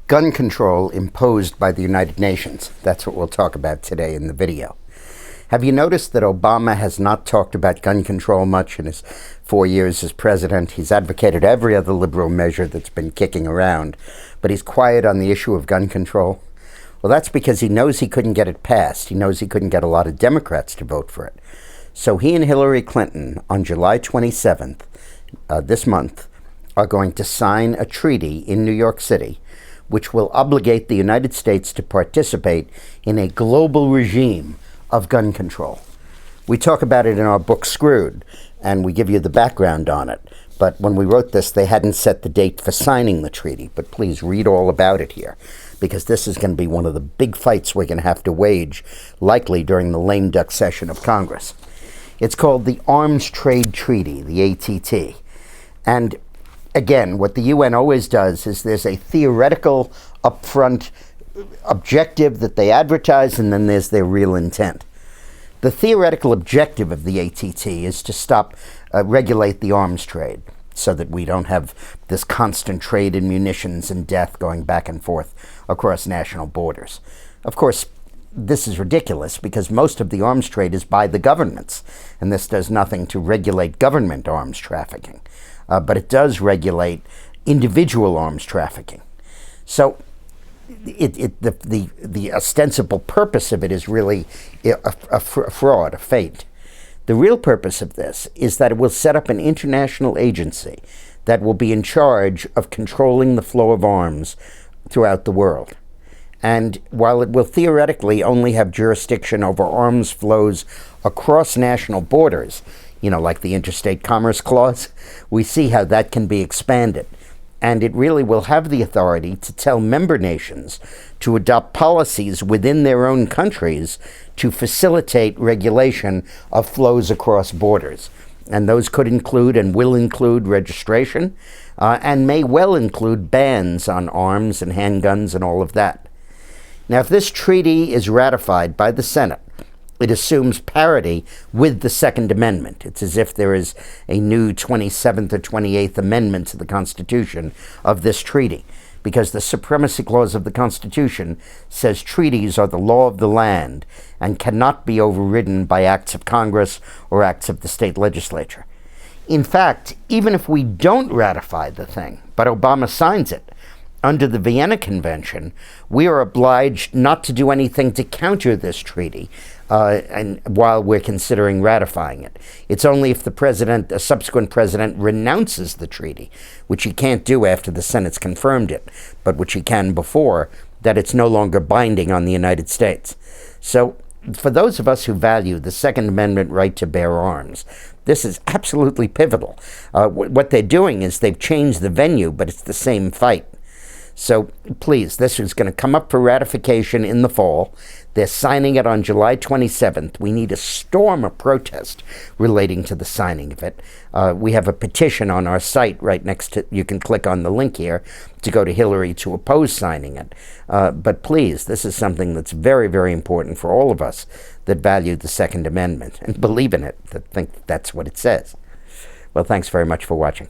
gun control imposed by the United Nations. That's what we'll talk about today in the video. Have you noticed that Obama has not talked about gun control much in his 4 years as president? He's advocated every other liberal measure that's been kicking around, but he's quiet on the issue of gun control. Well, that's because he knows he couldn't get it passed. He knows he couldn't get a lot of Democrats to vote for it. So he and Hillary Clinton on July 27th, this month, are going to sign a treaty in New York City which will obligate the United States to participate in a global regime of gun control. We talk about it in our book, Screwed, and we give you the background on it. But when we wrote this, they hadn't set the date for signing the treaty. But please read all about it here, because this is going to be one of the big fights we're going to have to wage, likely during the lame duck session of Congress. It's called the Arms Trade Treaty, the ATT. And again, what the UN always does is there's a theoretical upfront objective that they advertise, and then there's their real intent. The theoretical objective of the ATT is to regulate the arms trade so that we don't have this constant trade in munitions and death going back and forth across national borders. Of course, this is ridiculous because most of the arms trade is by the governments, and this does nothing to regulate government arms trafficking, but it does regulate individual arms trafficking. So the ostensible purpose of it is really a fraud, a feint. The real purpose of this is that it will set up an international agency that will be in charge of controlling the flow of arms throughout the world. And while it will theoretically only have jurisdiction over arms flows across national borders, like the Interstate Commerce Clause, we see how that can be expanded. And it really will have the authority to tell member nations to adopt policies within their own countries to facilitate regulation of flows across borders. And those could include and will include registration, and may well include bans on arms and handguns and all of that. Now, if this treaty is ratified by the Senate, it assumes parity with the Second Amendment. It's as if there is a new 27th or 28th Amendment to the Constitution of this treaty, because the Supremacy Clause of the Constitution says treaties are the law of the land and cannot be overridden by acts of Congress or acts of the state legislature. In fact, even if we don't ratify the thing, but Obama signs it, under the Vienna Convention, we are obliged not to do anything to counter this treaty and while we're considering ratifying it. It's only if a subsequent president renounces the treaty, which he can't do after the Senate's confirmed it, but which he can before, that it's no longer binding on the United States. So for those of us who value the Second Amendment right to bear arms, this is absolutely pivotal. What they're doing is they've changed the venue, but it's the same fight. So please, this is going to come up for ratification in the fall. They're signing it on July 27th. We need a storm of protest relating to the signing of it. We have a petition on our site right next to, you can click on the link here to go to Hillary to oppose signing it. But please, this is something that's very, very important for all of us that value the Second Amendment and believe in it, that think that's what it says. Well, thanks very much for watching.